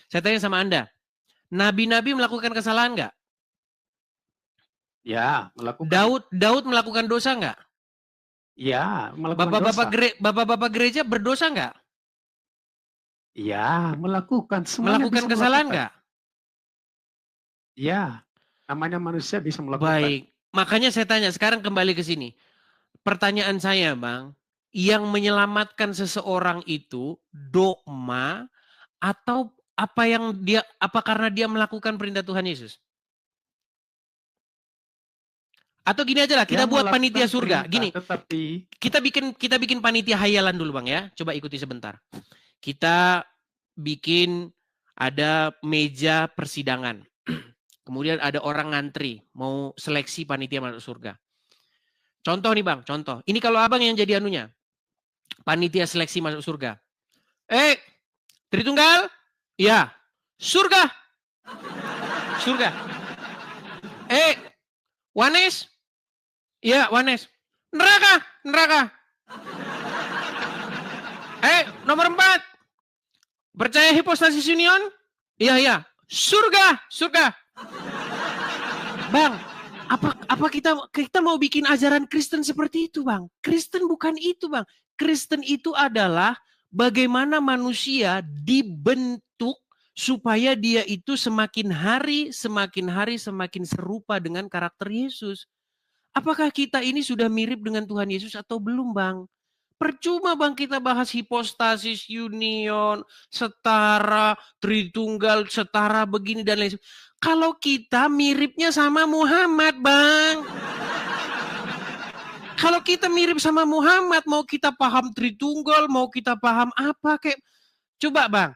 Saya tanya sama Anda, nabi-nabi melakukan kesalahan nggak? Ya, melakukan. Daud melakukan dosa nggak? Ya, melakukan dosa. Bapak-bapak gereja berdosa nggak? Ya, melakukan. Semuanya Melakukan bisa kesalahan melakukan. nggak? Ya, namanya manusia bisa melakukan. Baik, makanya saya tanya sekarang kembali ke sini. Pertanyaan saya, Bang, yang menyelamatkan seseorang itu dogma atau apa karena dia melakukan perintah Tuhan Yesus? Atau gini aja lah, Ya, kita buat panitia melakukan surga. perintah, Gini, tetapi kita bikin panitia hayalan dulu, Bang ya. Coba ikuti sebentar. Kita bikin ada meja persidangan. Kemudian ada orang ngantri mau seleksi panitia masuk surga. Contoh nih Bang, contoh. Ini kalau Abang yang jadi anunya. Panitia seleksi masuk surga. Tritunggal? Iya. Surga. Surga. Wanes? Iya, Wanes. Neraka. Neraka. Nomor 4. Percaya hipostasis union? Iya, iya. Surga. Surga. Bang, apa kita mau bikin ajaran Kristen seperti itu, Bang? Kristen bukan itu, Bang. Kristen itu adalah bagaimana manusia dibentuk supaya dia itu semakin hari semakin serupa dengan karakter Yesus. Apakah kita ini sudah mirip dengan Tuhan Yesus atau belum, Bang? Percuma Bang kita bahas hipostasis, union, setara, tritunggal, setara begini dan lain sebagainya. Kalau kita miripnya sama Muhammad, Bang. Kalau kita mirip sama Muhammad, mau kita paham tritunggal, mau kita paham apa kayak coba, Bang.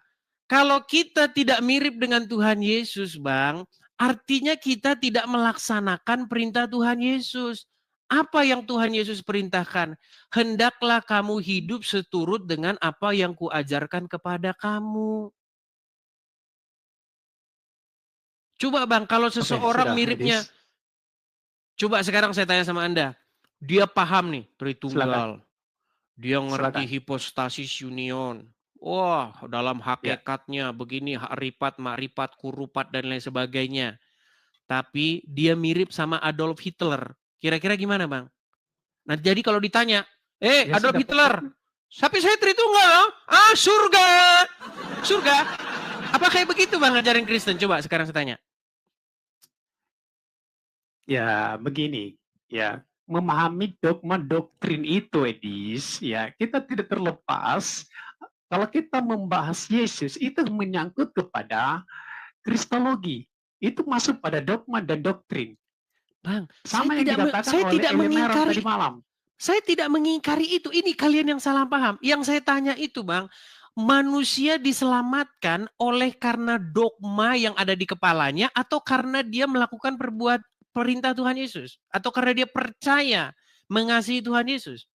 Kalau kita tidak mirip dengan Tuhan Yesus, Bang, artinya kita tidak melaksanakan perintah Tuhan Yesus. Apa yang Tuhan Yesus perintahkan? Hendaklah kamu hidup seturut dengan apa yang kuajarkan kepada kamu. Coba Bang, kalau oke, seseorang sudah, miripnya, Edis. coba sekarang saya tanya sama Anda. Dia paham nih, Silakan. Tritunggal. Dia ngerti Silakan. hipostasis union. Wah, dalam Ya. hakikatnya begini, ripat, makripat, kurupat, dan lain sebagainya. Tapi dia mirip sama Adolf Hitler. Kira-kira gimana, Bang? Nah, jadi kalau ditanya, Ya Adolf sudah, Hitler, pokoknya. tapi saya Tritunggal. Surga. Surga. Apa kayak begitu, Bang, ngajarin Kristen? Coba sekarang saya tanya. Ya, begini. Ya, memahami dogma doktrin itu, Edis, ya, kita tidak terlepas kalau kita membahas Yesus itu menyangkut kepada kristologi. Itu masuk pada dogma dan doktrin. Bang, Sama yang dikatakan oleh Elemeron tadi malam. saya tidak mengingkari itu. Ini kalian yang salah paham. Yang saya tanya itu, Bang, manusia diselamatkan oleh karena dogma yang ada di kepalanya atau karena dia melakukan perintah Tuhan Yesus? Atau karena dia percaya mengasihi Tuhan Yesus?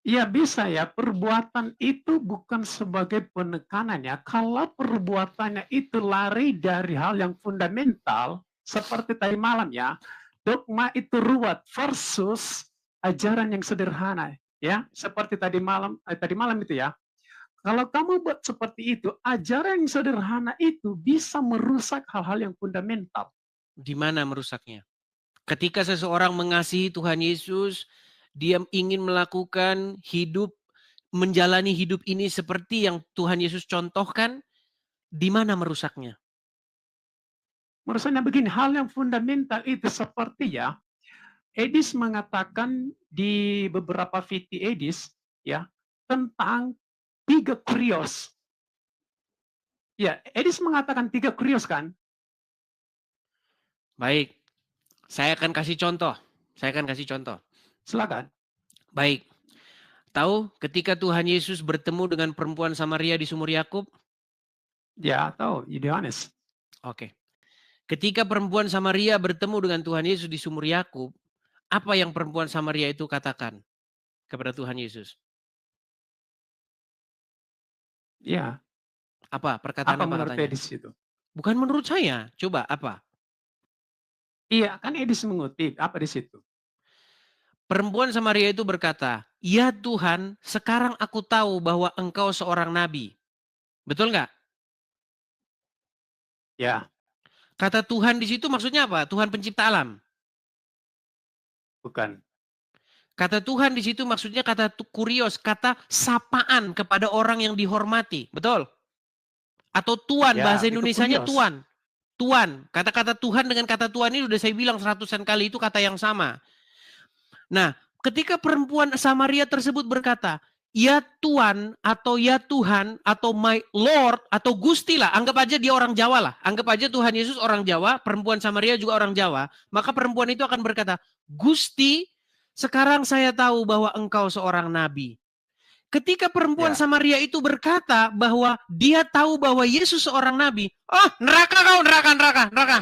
Ya bisa ya, perbuatan itu bukan sebagai penekanan ya. Kalau perbuatannya itu lari dari hal yang fundamental, seperti tadi malam ya, dogma itu ruwet versus ajaran yang sederhana ya, seperti tadi malam itu ya. Kalau kamu buat seperti itu, ajaran yang sederhana itu bisa merusak hal-hal yang fundamental. Di mana merusaknya? Ketika seseorang mengasihi Tuhan Yesus, dia ingin melakukan menjalani hidup ini seperti yang Tuhan Yesus contohkan, di mana merusaknya? Merusaknya begini, hal yang fundamental itu seperti ya, Edis mengatakan di beberapa VT Edis ya tentang 3 kurios. Ya, Edis mengatakan 3 kurios kan? Baik, saya akan kasih contoh. Silakan. Baik, tahu ketika Tuhan Yesus bertemu dengan perempuan Samaria di sumur Yakub? Ya, tahu, Yohanes. Oke. Ketika perempuan Samaria bertemu dengan Tuhan Yesus di sumur Yakub, apa yang perempuan Samaria itu katakan kepada Tuhan Yesus? Ya, Apa? Perkataan apa apa menurut katanya? Edis itu? Bukan menurut saya. Coba apa? Iya, kan Edis mengutip apa di situ? Perempuan Samaria itu berkata, "Ya Tuhan, sekarang aku tahu bahwa engkau seorang nabi." Betul nggak? Ya, Kata Tuhan di situ maksudnya apa? Tuhan pencipta alam. bukan. Kata Tuhan di situ maksudnya kata kurios, kata sapaan kepada orang yang dihormati. Betul? Atau Tuan, Ya, bahasa itu Indonesianya kurios. Tuan. Tuan, kata-kata Tuhan dengan kata Tuhan ini udah saya bilang seratusan kali itu kata yang sama. Nah, ketika perempuan Samaria tersebut berkata, ya Tuan atau ya Tuhan atau my Lord atau Gusti lah, anggap aja dia orang Jawa lah. Anggap aja Tuhan Yesus orang Jawa, perempuan Samaria juga orang Jawa. Maka perempuan itu akan berkata, Gusti, sekarang saya tahu bahwa engkau seorang nabi. Ketika perempuan Ya, Samaria itu berkata bahwa dia tahu bahwa Yesus seorang nabi, oh neraka kau, neraka, neraka, neraka.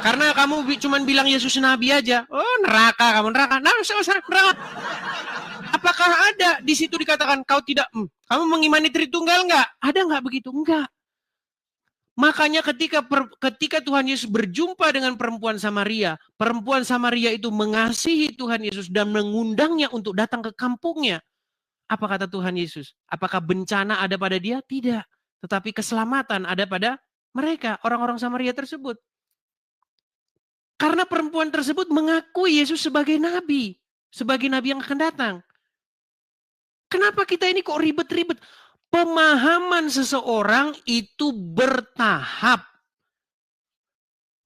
Karena kamu cuma bilang Yesus nabi aja. Oh neraka kamu, neraka. Nah, neraka. Apakah ada di situ dikatakan kau tidak, kamu mengimani Tritunggal enggak? Ada enggak begitu? Enggak. Makanya ketika Tuhan Yesus berjumpa dengan perempuan Samaria itu mengasihi Tuhan Yesus dan mengundangnya untuk datang ke kampungnya. Apa kata Tuhan Yesus? Apakah bencana ada pada dia? Tidak. Tetapi keselamatan ada pada mereka, orang-orang Samaria tersebut. Karena perempuan tersebut mengakui Yesus sebagai nabi yang akan datang. Kenapa kita ini kok ribet-ribet? Pemahaman seseorang itu bertahap.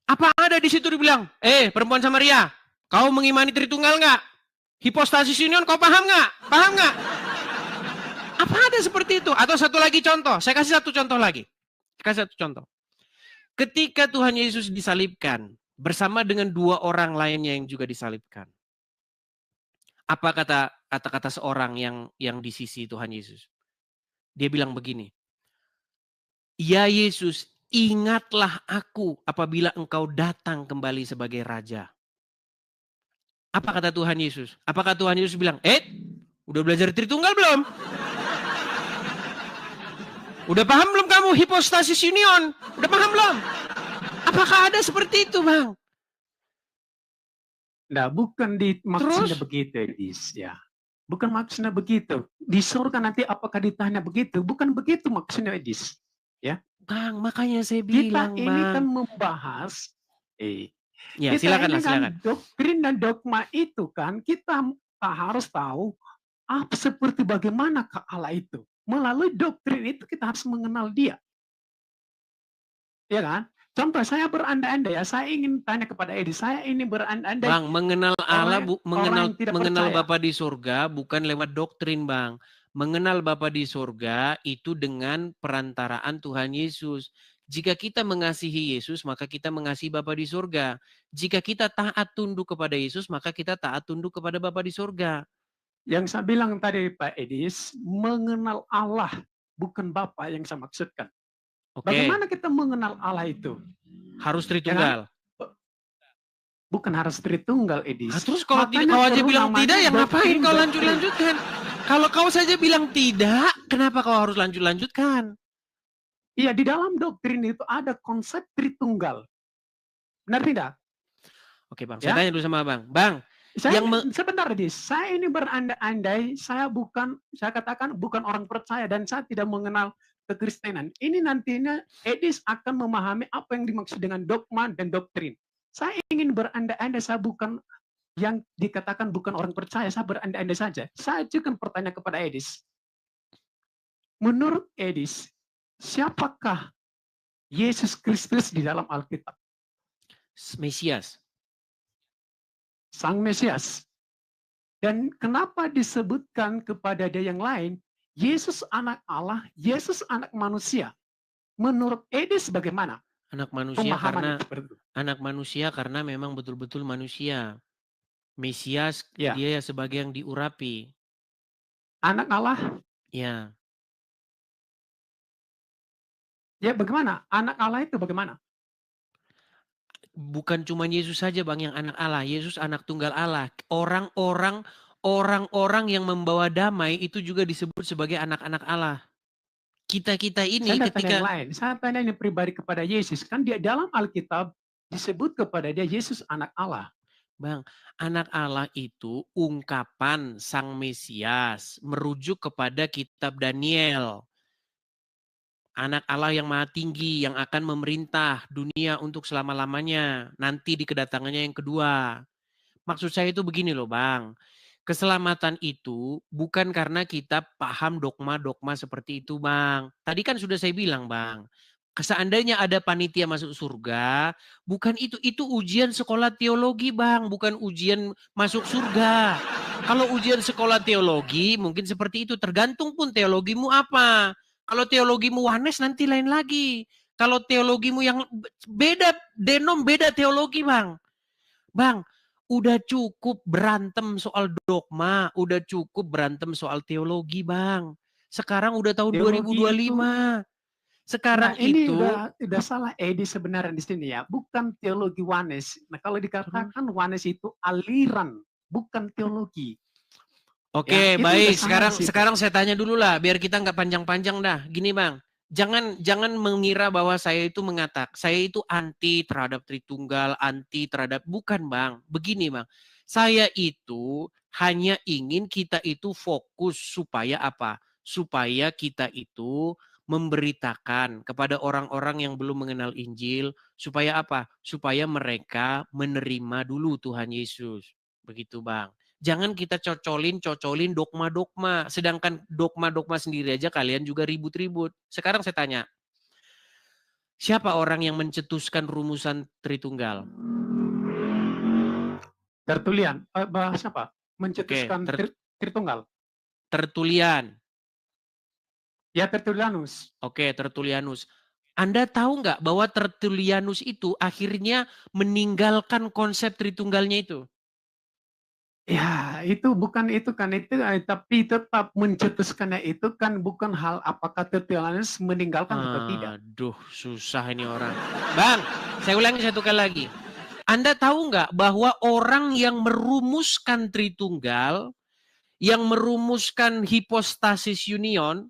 Apa ada di situ dibilang, perempuan Samaria, kau mengimani Tritunggal nggak? Hipostasis union kau paham nggak? Paham nggak? Apa ada seperti itu? Atau satu lagi contoh, saya kasih satu contoh lagi. Ketika Tuhan Yesus disalibkan, bersama dengan dua orang lainnya yang juga disalibkan. Apa kata-kata seorang yang di sisi Tuhan Yesus? Dia bilang begini, ya Yesus, ingatlah aku apabila engkau datang kembali sebagai Raja. Apa kata Tuhan Yesus? Apakah Tuhan Yesus bilang, udah belajar Tritunggal belum? Udah paham belum kamu hipostasis union? Udah paham belum? Apakah ada seperti itu, Bang? Nah, bukan maksudnya begitu, Edis. Ya, bukan maksudnya begitu. Di surga nanti apakah ditanya begitu? Bukan begitu maksudnya, Edis. Ya, Bang, makanya saya kita bilang, ini Bang. kan membahas, ya, kita silakan, ini kan silakan. doktrin dan dogma itu kan kita harus tahu seperti bagaimana Allah itu. Melalui doktrin itu kita harus mengenal Dia. Ya kan? Contoh saya berandai-andai ya, saya ingin tanya kepada Edi, saya ini berandai-andai. Bang, mengenal Allah, mengenal percaya. Bapa di surga bukan lewat doktrin, Bang. Mengenal Bapa di surga itu dengan perantaraan Tuhan Yesus. Jika kita mengasihi Yesus, maka kita mengasihi Bapa di surga. Jika kita taat tunduk kepada Yesus, maka kita taat tunduk kepada Bapa di surga. Yang saya bilang tadi Pak Edis, mengenal Allah bukan Bapa yang saya maksudkan. Bagaimana kita mengenal Allah itu? Harus Tritunggal. Bukan harus Tritunggal, Edis. Terus kalau kau aja bilang tidak, ya ngapain kau lanjut-lanjutkan? Kalau kau saja bilang tidak, kenapa kau harus lanjut-lanjutkan? Iya, di dalam doktrin itu ada konsep Tritunggal. Benar tidak? Oke, Bang. Saya tanya dulu sama Bang. Bang, sebentar, Edis. Saya ini berandai-andai, saya katakan bukan orang percaya dan saya tidak mengenal kekristenan. Ini nantinya Edis akan memahami apa yang dimaksud dengan dogma dan doktrin. Saya ingin berandai-andai, saya bukan yang dikatakan bukan orang percaya, saya berandai-andai saja. Saya ajukan pertanyaan kepada Edis. Menurut Edis, siapakah Yesus Kristus di dalam Alkitab? Mesias. Sang Mesias. Dan kenapa disebutkan kepada dia yang lain, Yesus anak Allah, Yesus anak manusia. Menurut Edis bagaimana? Anak manusia karena memang betul-betul manusia. Mesias dia sebagai yang diurapi. Anak Allah? Ya. Ya bagaimana? Anak Allah itu bagaimana? Bukan cuma Yesus saja Bang yang anak Allah. Yesus anak tunggal Allah. Orang-orang yang membawa damai itu juga disebut sebagai anak-anak Allah. Kita ini saya tanya ini pribadi kepada Yesus. Kan dia dalam Alkitab disebut kepada dia Yesus anak Allah. Bang, anak Allah itu ungkapan Sang Mesias merujuk kepada kitab Daniel. Anak Allah yang maha tinggi yang akan memerintah dunia untuk selama-lamanya. Nanti di kedatangannya yang kedua. Maksud saya itu begini loh Bang. Keselamatan itu bukan karena kita paham dogma-dogma seperti itu Bang. Tadi kan sudah saya bilang Bang. Seandainya ada panitia masuk surga, bukan itu. Itu ujian sekolah teologi Bang, bukan ujian masuk surga. Kalau ujian sekolah teologi mungkin seperti itu. Tergantung pun teologimu apa. Kalau teologimu Wanes nanti lain lagi. Kalau teologimu yang beda, denom beda teologi Bang. Bang, udah cukup berantem soal dogma, udah cukup berantem soal teologi, Bang. Sekarang udah tahun Teologi itu, 2025. nah Sekarang ini itu udah salah Edi sebenarnya di sini ya, bukan teologi Wanes. Nah kalau dikatakan Wanes itu aliran, bukan teologi. Ya oke, itu udah baik. salah di Sekarang situ. sekarang saya tanya dulu lah, biar kita nggak panjang-panjang dah. Gini, Bang. Jangan mengira bahwa saya itu saya itu anti terhadap Tritunggal, anti terhadap bukan, Bang. Begini, Bang. Saya itu hanya ingin kita itu fokus supaya apa? Supaya kita itu memberitakan kepada orang-orang yang belum mengenal Injil supaya apa? Supaya mereka menerima dulu Tuhan Yesus. Begitu, Bang. Jangan kita cocolin dogma-dogma. Sedangkan dogma-dogma sendiri aja kalian juga ribut-ribut. Sekarang saya tanya, siapa orang yang mencetuskan rumusan Tritunggal? Tertulian, bahasa apa? Oke, Mencetuskan Tritunggal. Tertulian. Ya Tertulianus. Oke, Tertulianus. Anda tahu nggak bahwa Tertulianus itu akhirnya meninggalkan konsep Tritunggalnya itu? Ya, itu bukan itu kan itu, tapi tetap mencetuskannya itu kan bukan hal apakah Tertulianus meninggalkan atau tidak. Aduh, susah ini orang. Bang, saya ulangi satu kali lagi. Anda tahu nggak bahwa orang yang merumuskan Tritunggal, yang merumuskan hipostasis union,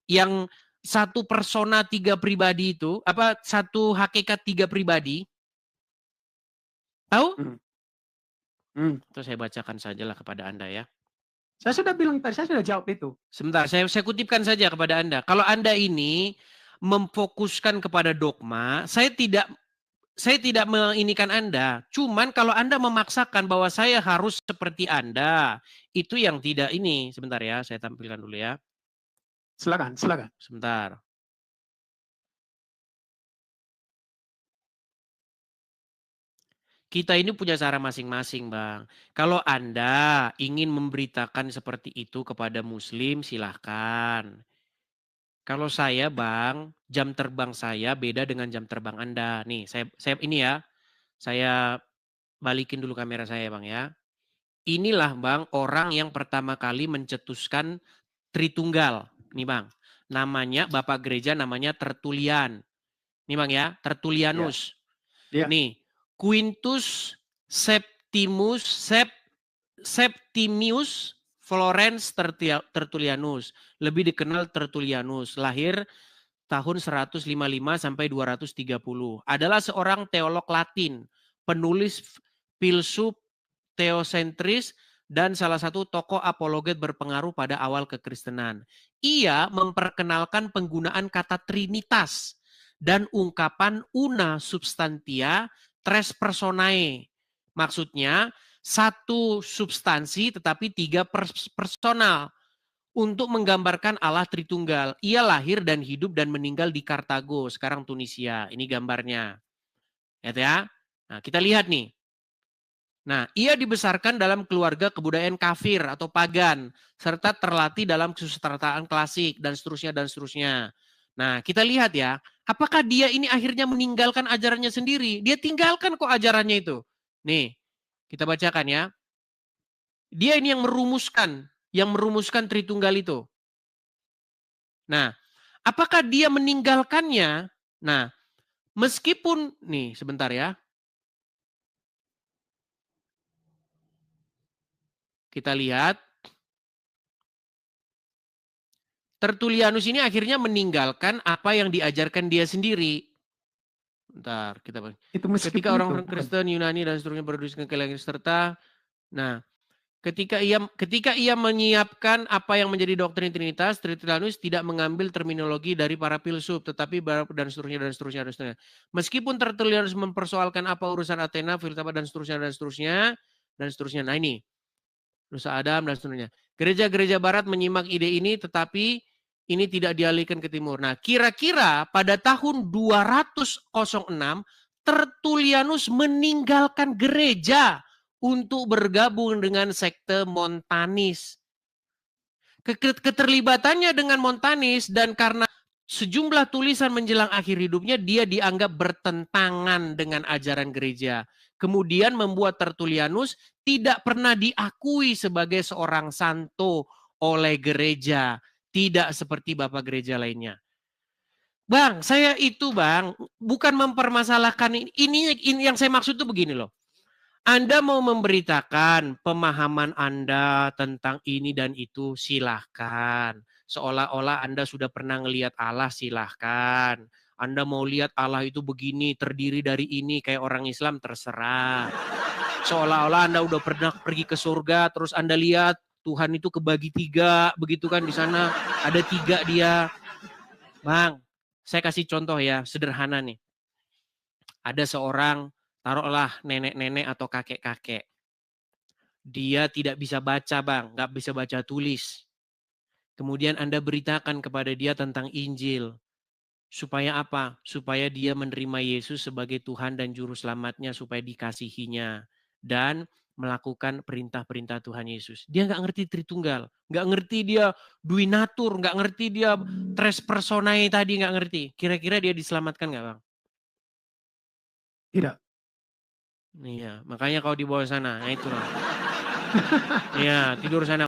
yang satu persona tiga pribadi itu, apa satu hakikat tiga pribadi, tahu? Hmm. Hmm. Itu saya bacakan sajalah kepada Anda ya. Saya sudah bilang tadi, saya sudah jawab itu. Sebentar, saya kutipkan saja kepada Anda. Kalau Anda ini memfokuskan kepada dogma, saya tidak menginikan Anda. Cuman kalau Anda memaksakan bahwa saya harus seperti Anda, itu yang tidak ini. Sebentar ya, saya tampilkan dulu ya. Silakan, silakan. Sebentar. Kita ini punya cara masing-masing, Bang. Kalau Anda ingin memberitakan seperti itu kepada Muslim, silahkan. Kalau saya, Bang, jam terbang saya beda dengan jam terbang Anda. Nih, saya ini ya, saya balikin dulu kamera saya, Bang ya. Inilah, Bang, orang yang pertama kali mencetuskan Tritunggal. Nih, Bang. Namanya Bapak Gereja namanya Tertulian. Nih, Bang ya, Tertulianus. Ya. Nih, Quintus Septimius Florence Tertullianus, lebih dikenal Tertullianus, lahir tahun 155 sampai 230. Adalah seorang teolog Latin, penulis filsuf teosentris dan salah satu tokoh apologet berpengaruh pada awal kekristenan. Ia memperkenalkan penggunaan kata trinitas dan ungkapan una substantia tres personae. Maksudnya satu substansi tetapi tiga personal untuk menggambarkan Allah Tritunggal. Ia lahir dan hidup dan meninggal di Kartago, sekarang Tunisia. Ini gambarnya. Ya. Nah, kita lihat nih. Nah, ia dibesarkan dalam keluarga kebudayaan kafir atau pagan, serta terlatih dalam kesusastraan klasik, dan seterusnya, dan seterusnya. Nah, kita lihat ya, apakah dia ini akhirnya meninggalkan ajarannya sendiri? Dia tinggalkan kok ajarannya itu. Nih, kita bacakan ya. Dia ini yang merumuskan Tritunggal itu. Nah, apakah dia meninggalkannya? Nah, meskipun, nih sebentar ya. Kita lihat. Tertulianus ini akhirnya meninggalkan apa yang diajarkan dia sendiri. Bentar, Itu ketika meskipun itu orang-orang bukan. Kristen, Yunani, dan seterusnya berdiskusi ke serta, nah, Ketika ia menyiapkan apa yang menjadi doktrin Trinitas, Tertullianus tidak mengambil terminologi dari para filsuf, tetapi dan seterusnya dan seterusnya dan seterusnya. Meskipun Tertullianus mempersoalkan apa urusan Athena, filsafat dan seterusnya dan seterusnya dan seterusnya. Nah ini Nusa Adam dan seterusnya. Gereja-gereja Barat menyimak ide ini, tetapi ini tidak dialihkan ke timur. Nah, kira-kira pada tahun 206 Tertullianus meninggalkan gereja untuk bergabung dengan sekte Montanis. Keterlibatannya dengan Montanis dan karena sejumlah tulisan menjelang akhir hidupnya, dia dianggap bertentangan dengan ajaran gereja. Kemudian membuat Tertullianus tidak pernah diakui sebagai seorang santo oleh gereja. Tidak seperti bapak gereja lainnya. Bang, saya itu bang, bukan mempermasalahkan ini yang saya maksud tuh begini loh. Anda mau memberitakan pemahaman Anda tentang ini dan itu, silahkan. Seolah-olah Anda sudah pernah ngelihat Allah, silahkan. Anda mau lihat Allah itu begini, terdiri dari ini, kayak orang Islam, terserah. Seolah-olah Anda udah pernah pergi ke surga, terus Anda lihat Tuhan itu kebagi 3, begitu kan di sana, ada 3 dia. Bang, saya kasih contoh ya, sederhana nih. Ada seorang, taruhlah nenek-nenek atau kakek-kakek. Dia tidak bisa baca bang, nggak bisa baca tulis. Kemudian Anda beritakan kepada dia tentang Injil. Supaya apa? Supaya dia menerima Yesus sebagai Tuhan dan Juru Selamatnya, supaya dikasihinya. Dan melakukan perintah-perintah Tuhan Yesus. Dia nggak ngerti Tritunggal. Nggak ngerti dia Duinatur, nggak ngerti dia Tres Personae tadi, nggak ngerti. Kira-kira dia diselamatkan nggak bang? Tidak. Iya, makanya kau dibawa sana, nah itulah. Iya, tidur sana.